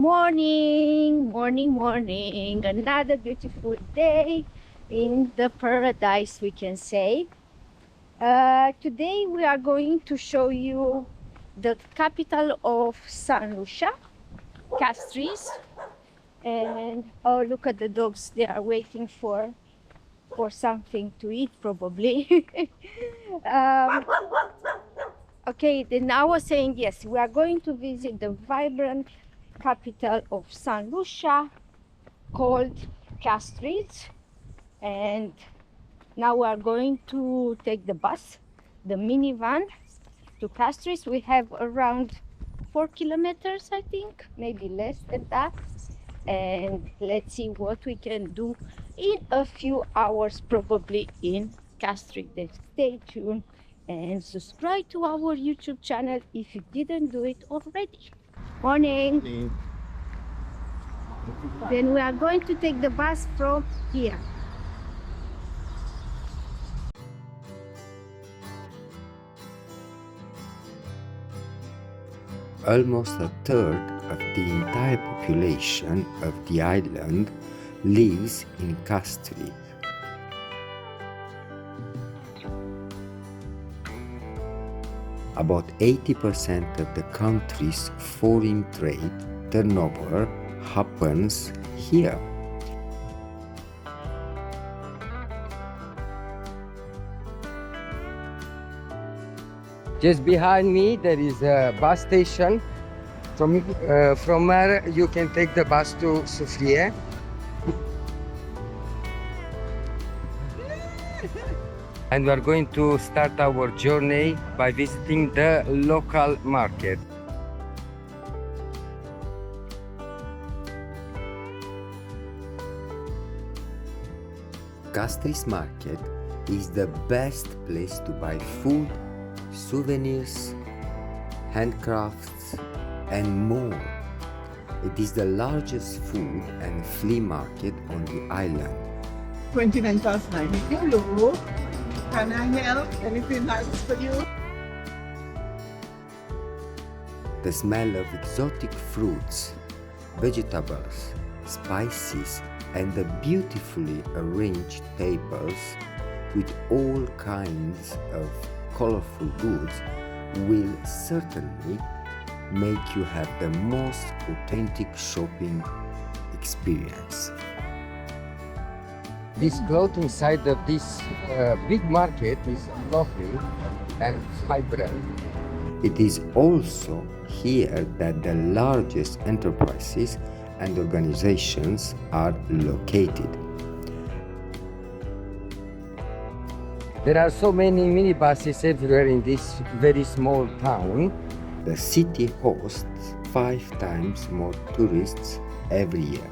Morning, morning, morning. Another beautiful day in the paradise, we can say. Today we are going to show you the capital of Saint Lucia, Castries. And oh, look at the dogs. They are waiting for something to eat, probably. um, okay, then I was saying, yes, we are going to visit the vibrant capital of Saint Lucia, called Castries, and now we are going to take the bus, the minivan, to Castries. We have around 4 kilometers, I think, maybe less than that, and let's see what we can do in a few hours, probably in Castries. Then stay tuned and subscribe to our YouTube channel if you didn't do it already. Morning. Then we are going to take the bus from here. Almost a third of the entire population of the island lives in Castries. About 80% of the country's foreign trade turnover happens here. Just behind me there is a bus station. From where you can take the bus to Soufrière. And we are going to start our journey by visiting the local market. Castries Market is the best place to buy food, souvenirs, handcrafts, and more. It is the largest food and flea market on the island. 29 past 9. Hello. Can I help? Anything nice for you? The smell of exotic fruits, vegetables, spices, and the beautifully arranged tables with all kinds of colorful goods will certainly make you have the most authentic shopping experience. This clothing side of this big market is lovely and vibrant. It is also here that the largest enterprises and organizations are located. There are so many minibuses everywhere in this very small town. The city hosts 5 times more tourists every year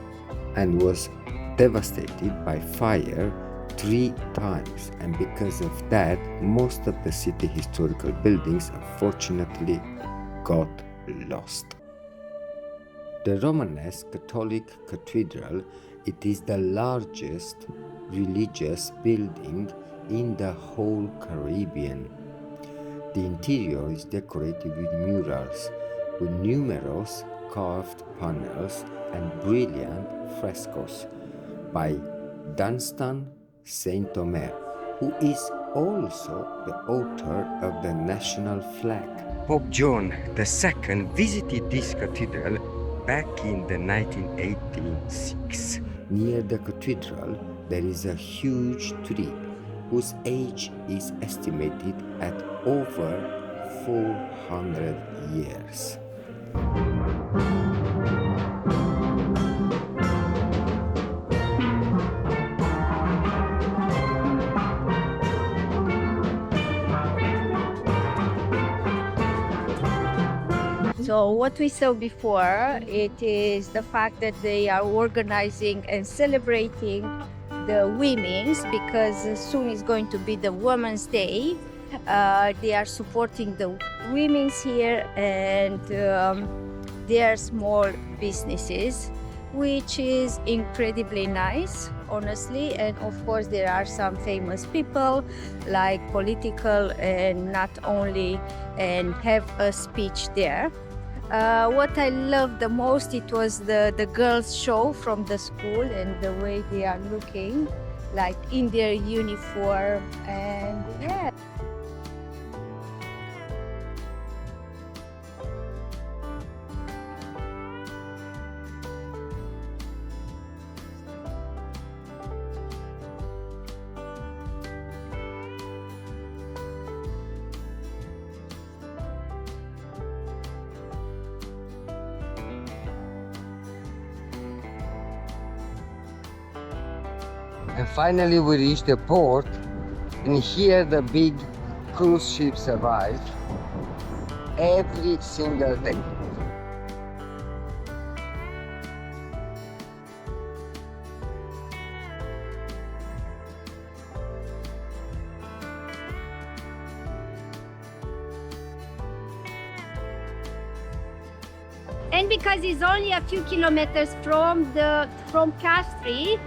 and was devastated by fire 3 times, and because of that most of the city historical buildings unfortunately got lost. The Romanesque Catholic Cathedral, it is the largest religious building in the whole Caribbean. The interior is decorated with murals, with numerous carved panels and brilliant frescoes by Dunstan Saint-Omer, who is also the author of the national flag. Pope John II visited this cathedral back in the 1986. Near the cathedral, there is a huge tree whose age is estimated at over 400 years. So what we saw before, it is the fact that they are organizing and celebrating the women's, because soon is going to be the Women's Day. They are supporting the women's here and their small businesses, which is incredibly nice, honestly. And of course there are some famous people like political and not only, and have a speech there. What I loved the most, it was the girls show from the school and the way they are looking like in their uniform, and yeah. And finally we reached the port, and here the big cruise ships arrive every single day. And because it's only a few kilometers from Castries,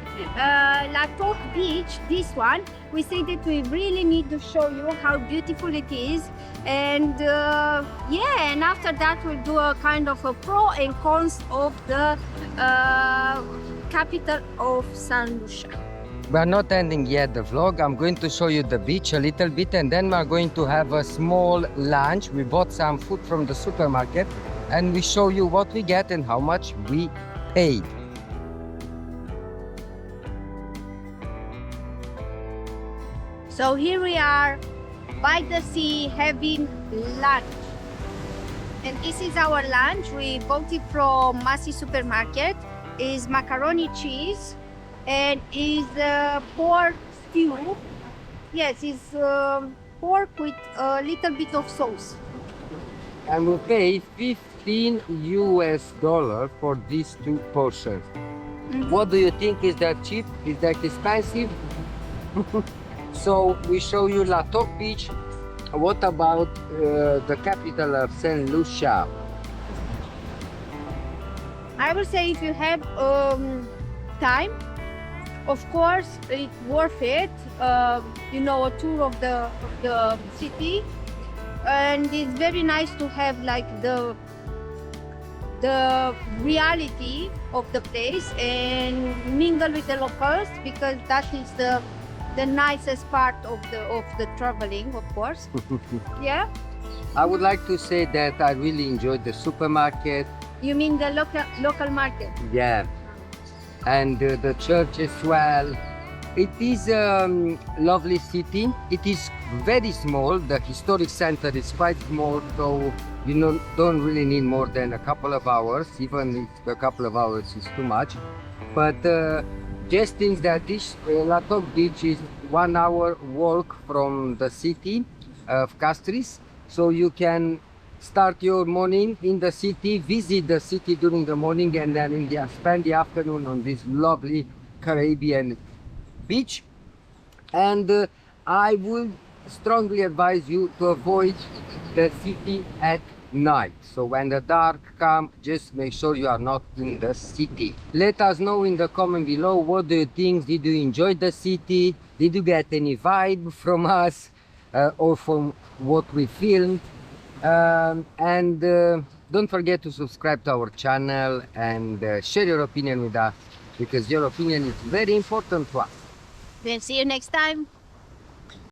Toc Beach, this one, we say that we really need to show you how beautiful it is. And yeah, and after that we'll do a kind of a pro and cons of the capital of Saint Lucia. We are not ending yet the vlog. I'm going to show you the beach a little bit, and then we're going to have a small lunch. We bought some food from the supermarket, and we show you what we get and how much we paid. So here we are by the sea having lunch. And this is our lunch. We bought it from Massy supermarket. Is macaroni cheese and is pork stew. Yes, it's pork with a little bit of sauce. And we paid $15 for these two portions. What do you think? Is that cheap? Is that expensive? So we show you Toc Beach. What about the capital of Saint Lucia? I would say if you have time, of course it's worth it. You know, a tour of the city, and it's very nice to have like the reality of the place and mingle with the locals, because that is the nicest part of the traveling, of course. Yeah. I would like to say that I really enjoyed the supermarket. You mean the local market? Yeah, and the church as well. It is a lovely city. It is very small. The historic center is quite small, so you don't really need more than a couple of hours. Even if a couple of hours is too much. But just think that this Toc Beach is 1 hour walk from the city of Castries, so you can start your morning in the city, visit the city during the morning, and then spend the afternoon on this lovely Caribbean beach. And I would strongly advise you to avoid the city at night. So when the dark comes, just make sure you are not in the city. Let us know in the comment below, what do you think? Did you enjoy the city? Did you get any vibe from us or from what we filmed? Don't forget to subscribe to our channel and share your opinion with us, because your opinion is very important to us. Then see you next time.